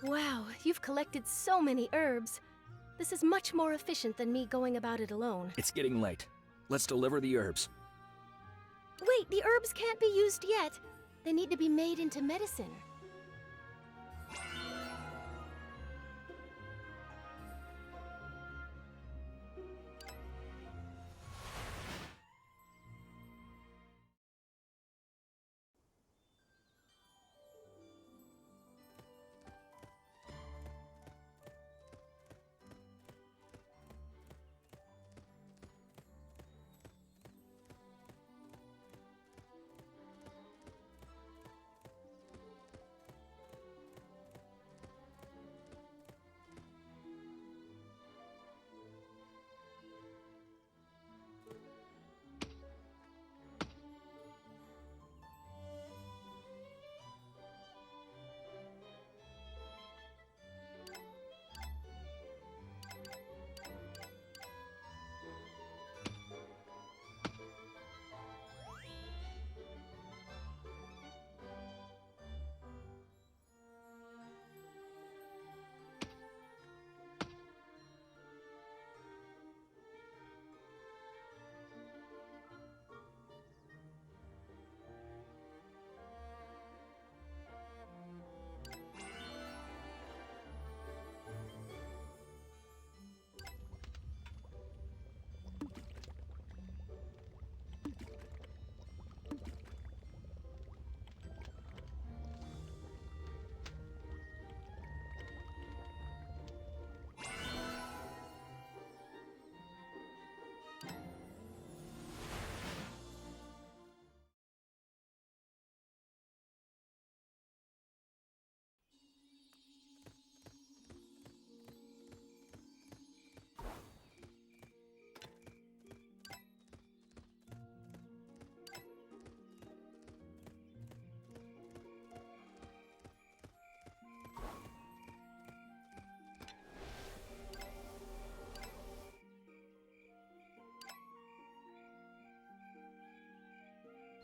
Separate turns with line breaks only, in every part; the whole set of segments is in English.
Wow, you've collected so many herbs. This is much more efficient than me going about it alone.
It's getting late. Let's deliver the herbs.
Wait, the herbs can't be used yet. They need to be made into medicine.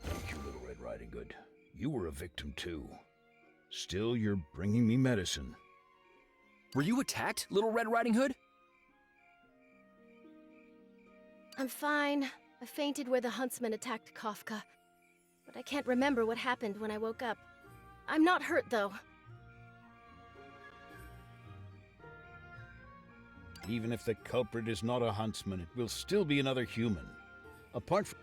Thank you, Little Red Riding Hood. You were a victim too. Still, you're bringing me medicine.
Were you attacked, Little Red Riding Hood?
I'm fine. I fainted where the huntsman attacked Kafka. But I can't remember what happened when I woke up. I'm not hurt, though.
Even if the culprit is not a huntsman, it will still be another human. Apart from...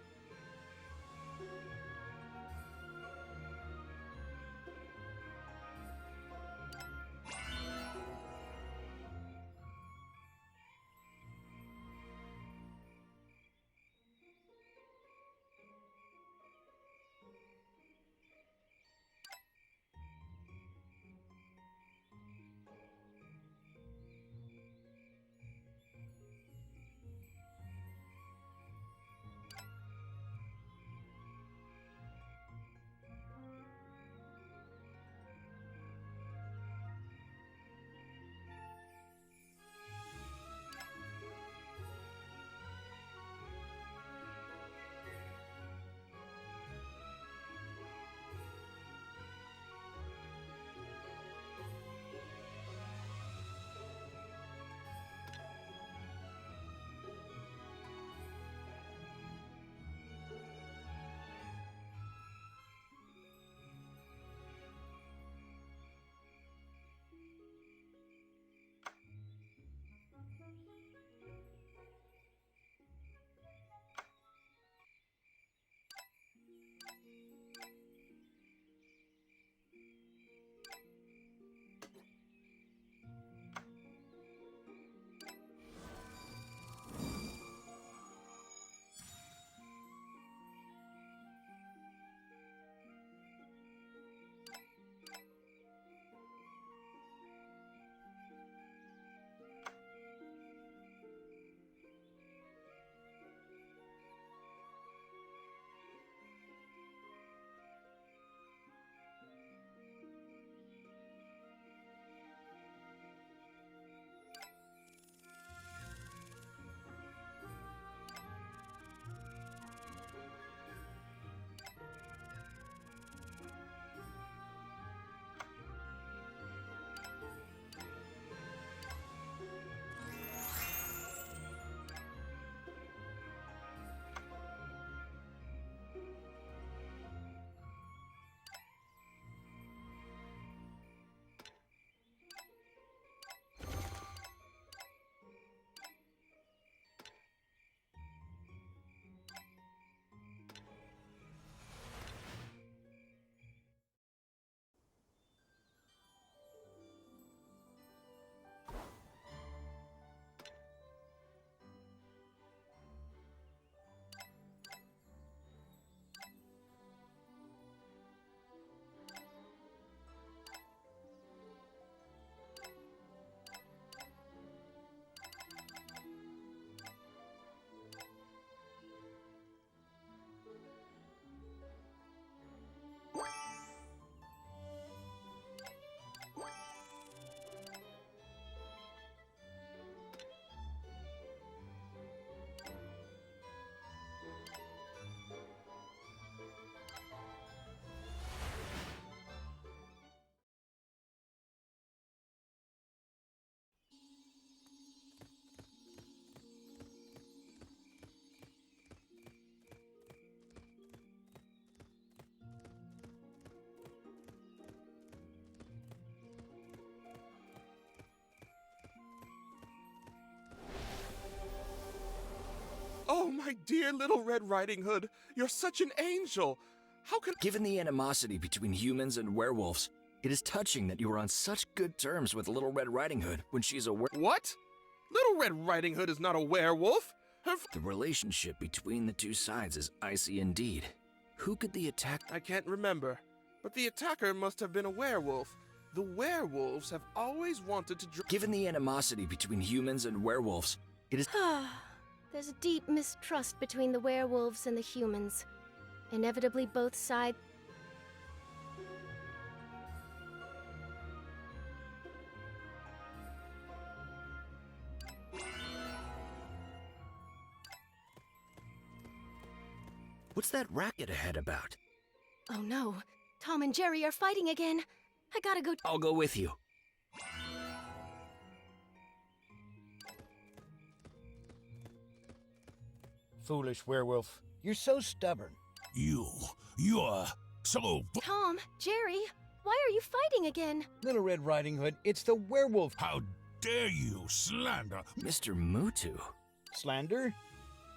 Oh, my dear little Red Riding Hood, you're such an angel. How can—
Given the animosity between humans and werewolves, it is touching that you are on such good terms with Little Red Riding Hood when she's a
What? Little Red Riding Hood is not a werewolf.
The relationship between the two sides is icy indeed. Who could the attack—
I can't remember, but the attacker must have been a werewolf. The werewolves have always wanted to
Given the animosity between humans and werewolves, it is—
There's a deep mistrust between the werewolves and the humans. Inevitably, both sides.
What's that racket ahead about?
Oh no, Tom and Jerry are fighting again. I gotta go.
I'll go with you.
Foolish werewolf. You're so stubborn.
You're so...
Tom, Jerry, why are you fighting again?
Little Red Riding Hood, it's the werewolf.
How dare you slander...
Mr. Mutu.
Slander?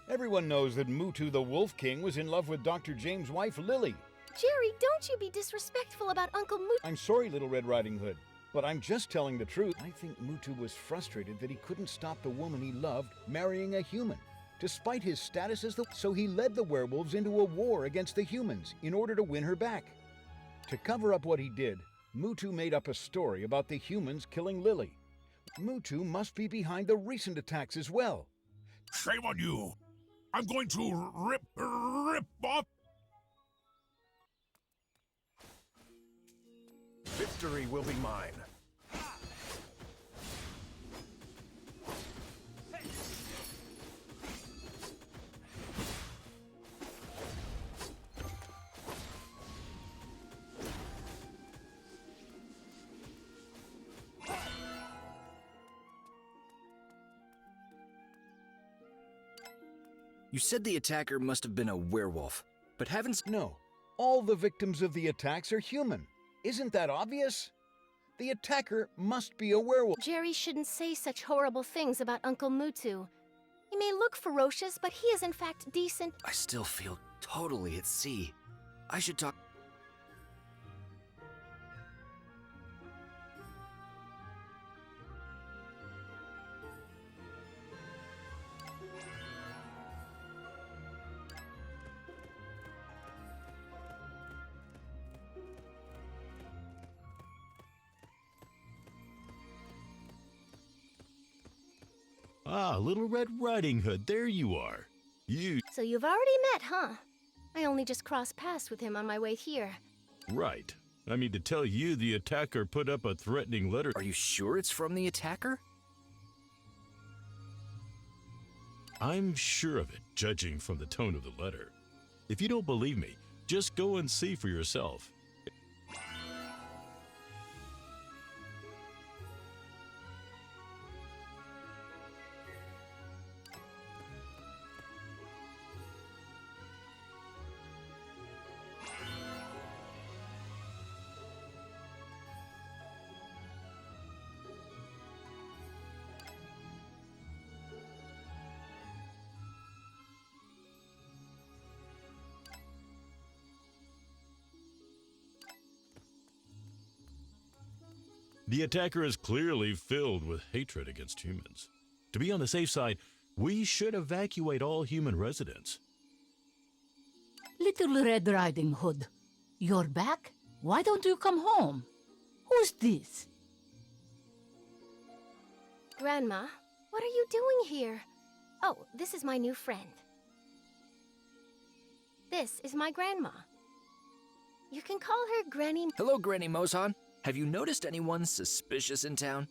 Everyone knows that Mutu the Wolf King was in love with Dr. James' wife, Lily.
Jerry, don't you be disrespectful about Uncle Moot.
I'm sorry, Little Red Riding Hood, but I'm just telling the truth. I think Mutu was frustrated that he couldn't stop the woman he loved marrying a human, despite his status as the... So he led the werewolves into a war against the humans in order to win her back. To cover up what he did, Mutu made up a story about the humans killing Lily. Mutu must be behind the recent attacks as well.
Shame on you! I'm going to rip off...
Victory will be mine.
You said the attacker must have been a werewolf, but haven't...
No, all the victims of the attacks are human. Isn't that obvious? The attacker must be a werewolf.
Jerry shouldn't say such horrible things about Uncle Mutu. He may look ferocious, but he is in fact decent.
I still feel totally at sea. I should talk...
Ah, Little Red Riding Hood, there you are.
So you've already met, huh? I only just crossed paths with him on my way here.
Right. I mean, to tell you the attacker put up a threatening letter.
Are you sure it's from the attacker?
I'm sure of it, judging from the tone of the letter. If you don't believe me, just go and see for yourself. The attacker is clearly filled with hatred against humans. To be on the safe side, we should evacuate all human residents.
Little Red Riding Hood, you're back? Why don't you come home? Who's this?
Grandma, what are you doing here? Oh, this is my new friend. This is my grandma. You can call her Granny.
Hello, Granny Mozhan. Have you noticed anyone suspicious in town?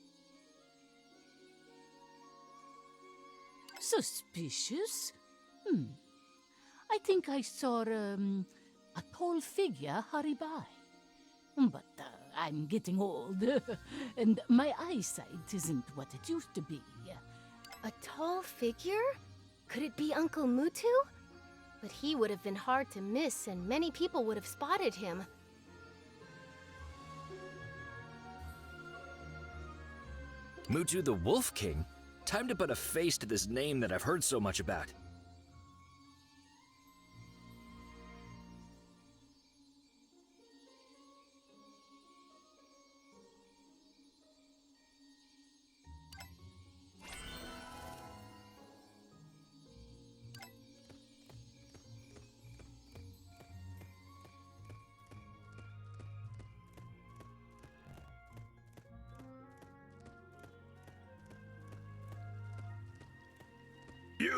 Suspicious? I think I saw, a tall figure hurry by. But I'm getting old, and my eyesight isn't what it used to be.
A tall figure? Could it be Uncle Mutu? But he would have been hard to miss, and many people would have spotted him.
Mutu the Wolf King? Time to put a face to this name that I've heard so much about.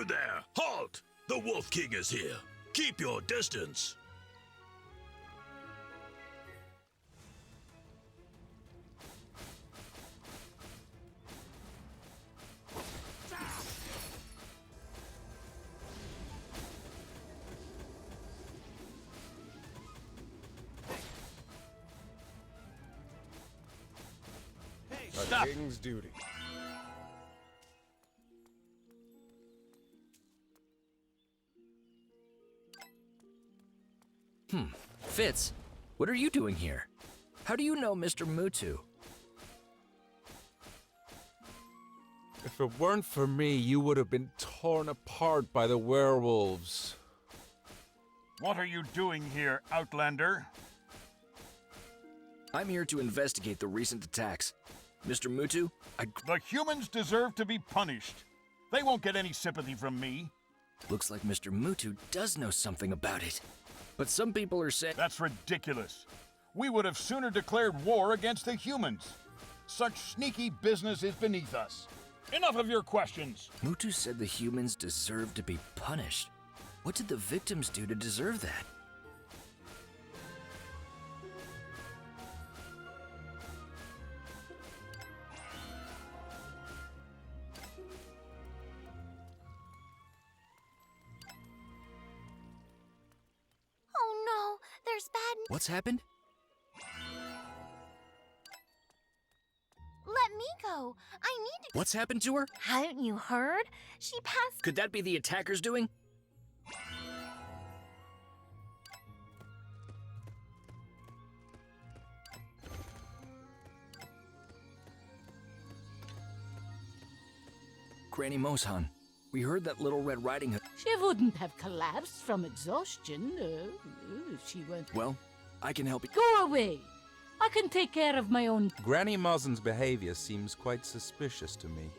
You there! Halt! The Wolf King is here. Keep your distance.
A king's duty.
Fitz, what are you doing here? How do you know Mr. Mutu?
If it weren't for me, you would have been torn apart by the werewolves.
What are you doing here, Outlander?
I'm here to investigate the recent attacks. Mr. Mutu,
The humans deserve to be punished. They won't get any sympathy from me.
looks like Mr. Mutu does know something about it. But some people are saying...
That's ridiculous. We would have sooner declared war against the humans. Such sneaky business is beneath us. Enough of your questions.
Mutu said the humans deserve to be punished. What did the victims do to deserve that?
Oh no, there's bad.
What's happened?
Let me go. I need to.
What's happened to her?
Haven't you heard? She passed.
Could that be the attackers doing? Granny Mosan, we heard that Little Red Riding Hood...
She wouldn't have collapsed from exhaustion if she weren't.
Well, I can help you.
Go away! I can take care of my own.
Granny Mozen's behavior seems quite suspicious to me.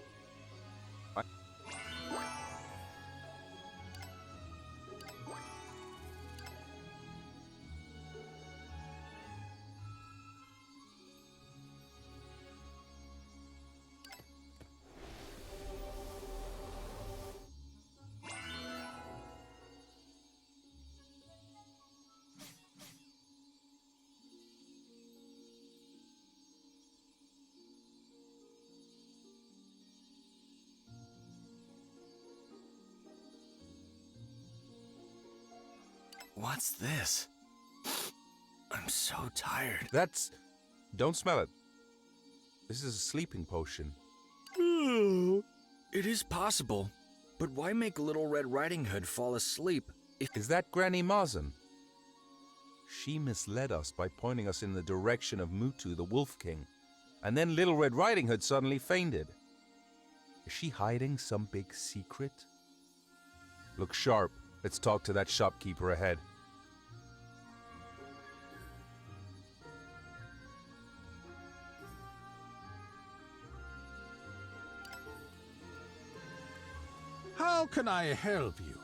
What's this? I'm so tired.
Don't smell it. This is a sleeping potion.
It is possible, but why make Little Red Riding Hood fall asleep if...
Is that Granny Mozen? She misled us by pointing us in the direction of Mutu, the Wolf King. And then Little Red Riding Hood suddenly fainted. Is she hiding some big secret? Look sharp. Let's talk to that shopkeeper ahead.
How can I help you?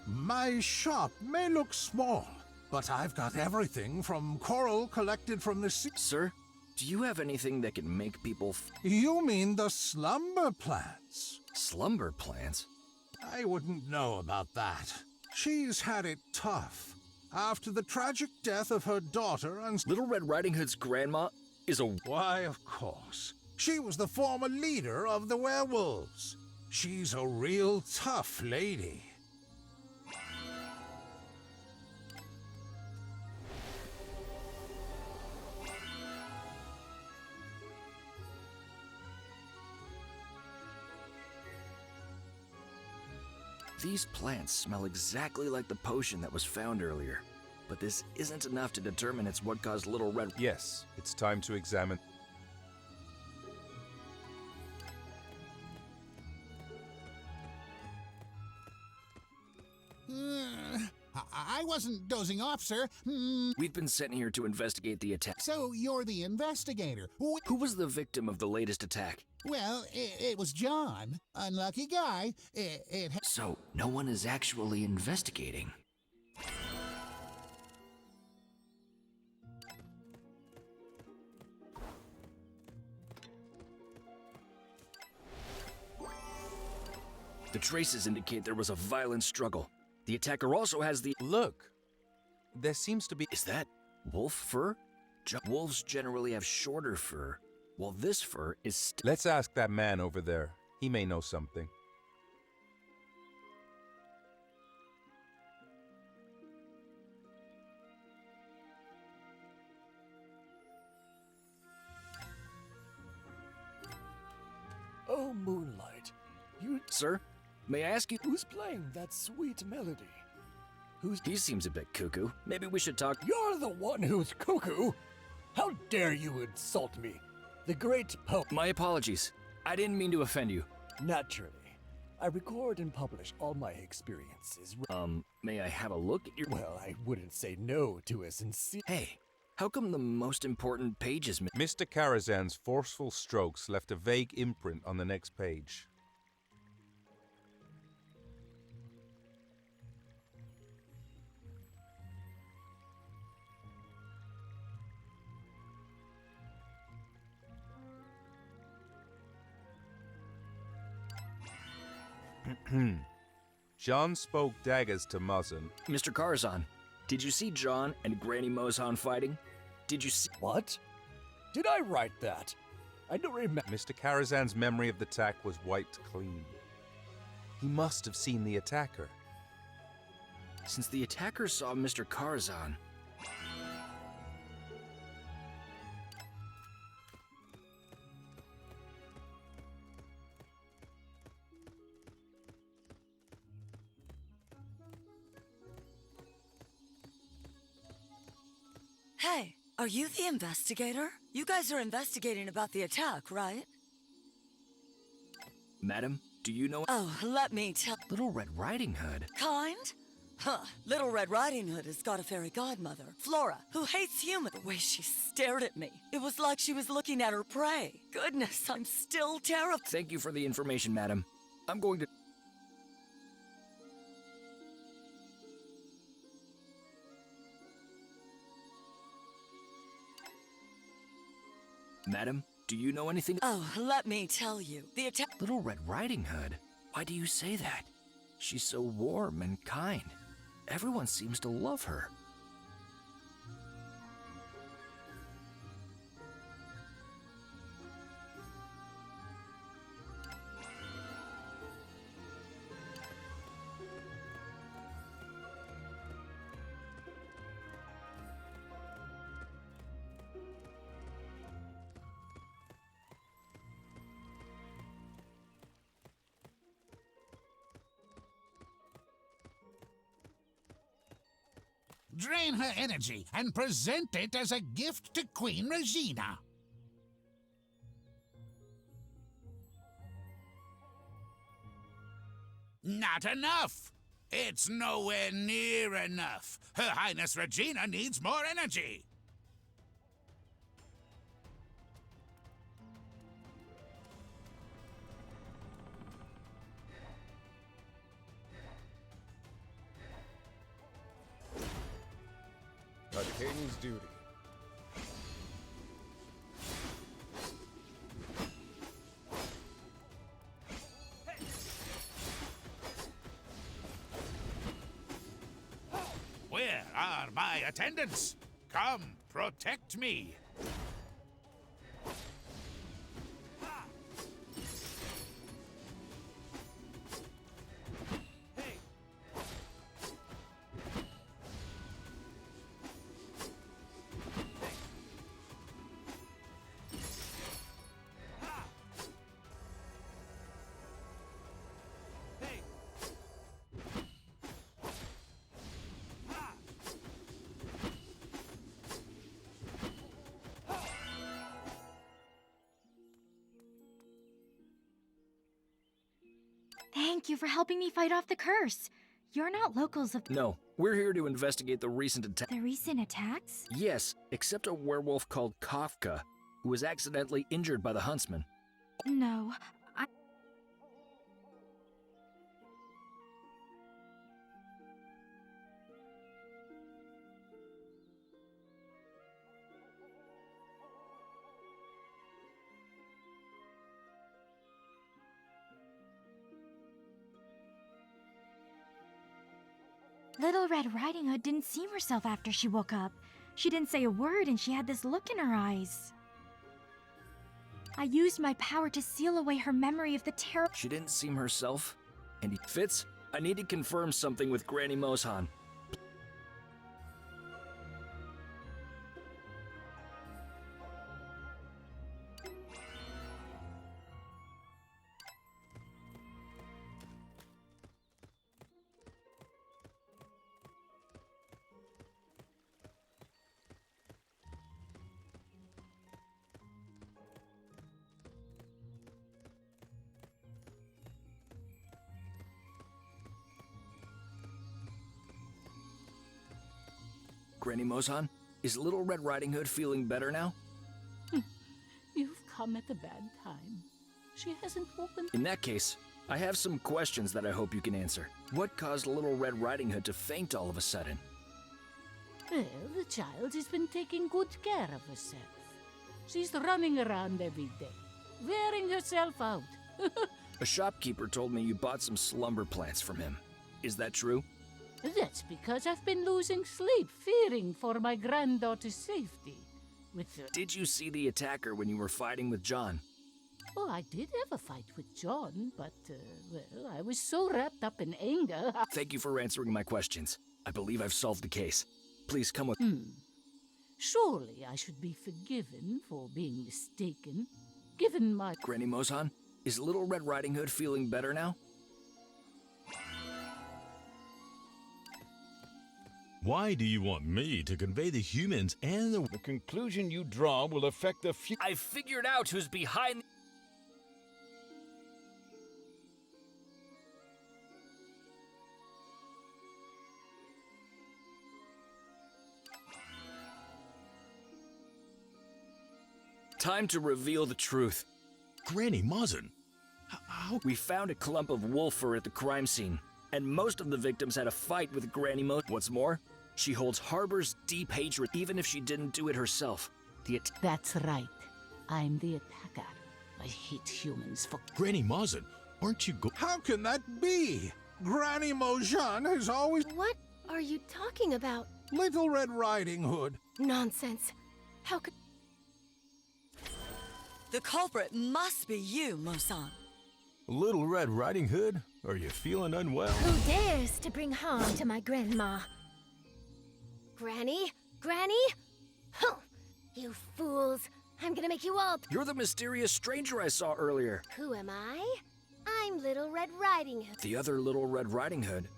My shop may look small, but I've got everything from coral collected from the sea.
Sir, do you have anything that can make people...
You mean the slumber plants?
Slumber plants?
I wouldn't know about that. She's had it tough. After the tragic death of her daughter and...
Little Red Riding Hood's grandma is a...
Why, of course. She was the former leader of the werewolves. She's a real tough lady.
These plants smell exactly like the potion that was found earlier. But this isn't enough to determine it's what caused Little Red...
Yes, it's time to examine.
I wasn't dozing off, sir.
We've been sent here to investigate the attack.
So you're the investigator.
Who was the victim of the latest attack?
Well, it was John. Unlucky guy.
So, no one is actually investigating. The traces indicate there was a violent struggle. The attacker also has the...
Look, there seems to be...
Is that wolf fur? Wolves generally have shorter fur, while this fur is...
Let's ask that man over there. He may know something.
Oh, Moonlight, you...
Sir, may I ask you...
Who's playing that sweet melody?
He seems a bit cuckoo. Maybe we should talk...
You're the one who's cuckoo! How dare you insult me? The great poet...
My apologies. I didn't mean to offend you.
Naturally. I record and publish all my experiences.
May I have a look at your...
Well, I wouldn't say no to a sincere...
Hey, how come the most important pages...
Mr. Karazhan's forceful strokes left a vague imprint on the next page. John spoke daggers to Muzzin.
Mr. Karazhan, did you see John and Granny Mozhan fighting? Did you see...
What? Did I write that? I don't remember.
Mr. Karazhan's memory of the attack was wiped clean. He must have seen the attacker.
Since the attacker saw Mr. Karazhan...
Hey, are you the investigator? You guys are investigating about the attack, right?
Madam, do you know...
Oh, let me tell...
Little Red Riding Hood.
Kind? Huh. Little Red Riding Hood has got a fairy godmother, Flora, who hates humans. The way she stared at me, it was like she was looking at her prey. Goodness, I'm still terrified.
Thank you for the information, madam. I'm going to... Madam, do you know anything?
Oh, let me tell you. The attack...
Little Red Riding Hood? Why do you say that? She's so warm and kind. Everyone seems to love her.
Drain her energy and present it as a gift to Queen Regina. Not enough! It's nowhere near enough. Her Highness Regina needs more energy.
A king's duty.
Where are my attendants? Come, protect me.
Thank you for helping me fight off the curse. You're not locals of...
No, we're here to investigate the recent attack.
The recent attacks?
Yes, except a werewolf called Kafka, who was accidentally injured by the huntsman.
No, Little Red Riding Hood didn't seem herself after she woke up. She didn't say a word and she had this look in her eyes. I used my power to seal away her memory of the terror.
She didn't seem herself. And Fitz, I need to confirm something with Granny Mozhan. Granny Mozhan, is Little Red Riding Hood feeling better now?
You've come at a bad time. She hasn't woken.
In that case, I have some questions that I hope you can answer. What caused Little Red Riding Hood to faint all of a sudden?
Well, the child has been taking good care of herself. She's running around every day, wearing herself out.
A shopkeeper told me you bought some slumber plants from him. Is that true?
That's because I've been losing sleep, fearing for my granddaughter's safety.
Did you see the attacker when you were fighting with John?
Oh, I did have a fight with John, but, well, I was so wrapped up in anger.
Thank you for answering my questions. I believe I've solved the case. Please come with...
Surely I should be forgiven for being mistaken, given my...
Granny Mozhan, is Little Red Riding Hood feeling better now?
Why do you want me to convey the humans and the...
The conclusion you draw will affect the future.
I figured out who's behind... Time to reveal the truth.
Granny Mozhan, how...
We found a clump of wolf fur at the crime scene, and most of the victims had a fight with Granny Mozhan. What's more, she harbors deep hatred, even if she didn't do it herself.
That's right. I'm the attacker. I hate humans for...
Granny Mozhan, aren't you
How can that be? Granny Mozhan has always...
What are you talking about?
Little Red Riding Hood.
Nonsense. How could...
The culprit must be you, Mozhan.
Little Red Riding Hood, are you feeling unwell?
Who dares to bring harm to my grandma? Granny? Granny? Huh! You fools! I'm gonna make you all...
You're the mysterious stranger I saw earlier.
Who am I? I'm Little Red Riding Hood.
The other Little Red Riding Hood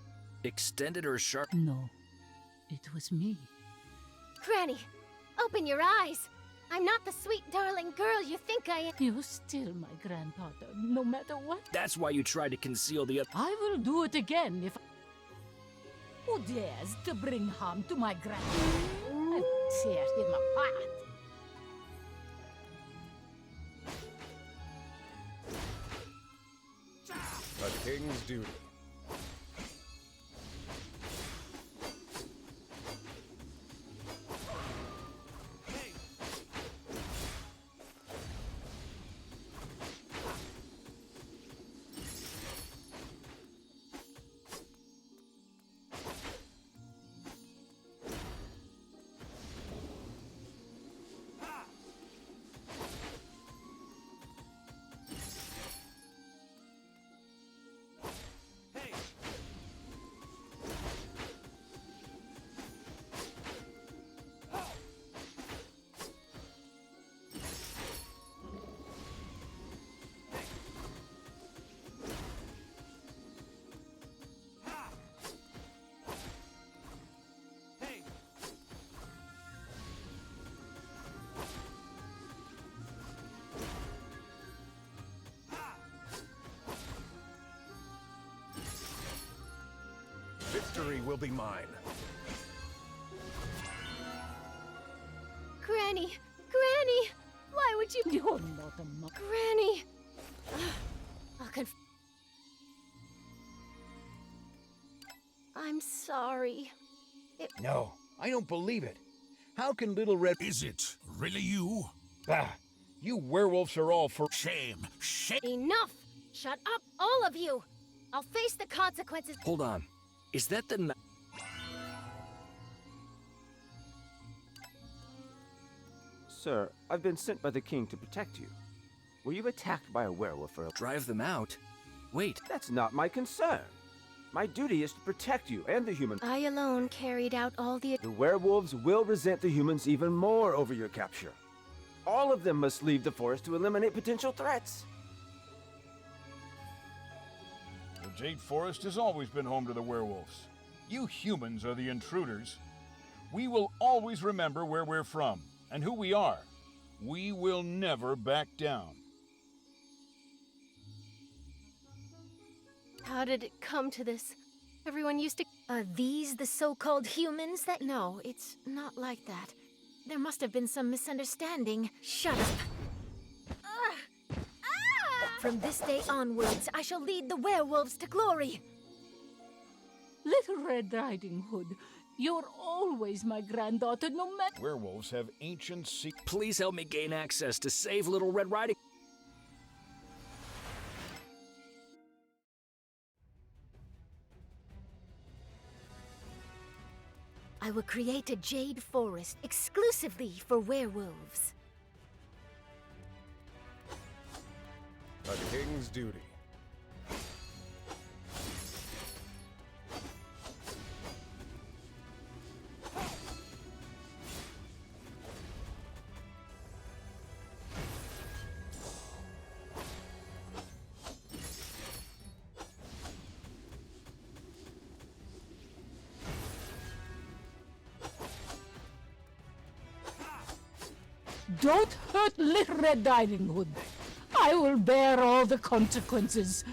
extended her sharp...
No, it was me.
Granny, open your eyes! I'm not the sweet, darling girl you think I am.
You're still my granddaughter, no matter what.
That's why you tried to conceal the other...
I will do it again if... Who dares to bring harm to my granddaughter? I'll tear him apart.
A king's duty. Victory will be mine.
Granny! Granny! Why would you...
You're not a mother.
Granny! I'll I'm sorry.
No, I don't believe it. How can Little Red...
Is it really you?
Bah! You werewolves are all for...
Shame! Shame!
Enough! Shut up, all of you! I'll face the consequences.
Hold on. Is that the...
Sir, I've been sent by the king to protect you. Were you attacked by a werewolf or...
Drive them out? Wait.
That's not my concern. My duty is to protect you and the humans.
I alone carried out all the...
The werewolves will resent the humans even more over your capture. All of them must leave the forest to eliminate potential threats.
The Jade Forest has always been home to the werewolves. You humans are the intruders. We will always remember where we're from and who we are. We will never back down.
How did it come to this? Everyone used to...
Are these the so-called humans that...
No, it's not like that.
There must have been some misunderstanding. Shut up. From this day onwards, I shall lead the werewolves to glory.
Little Red Riding Hood, you're always my granddaughter, no matter...
Werewolves have ancient secrets.
Please help me gain access to save Little Red Riding...
I will create a Jade Forest exclusively for werewolves.
A king's duty.
Don't hurt Little Red Riding Hood. I will bear all the consequences.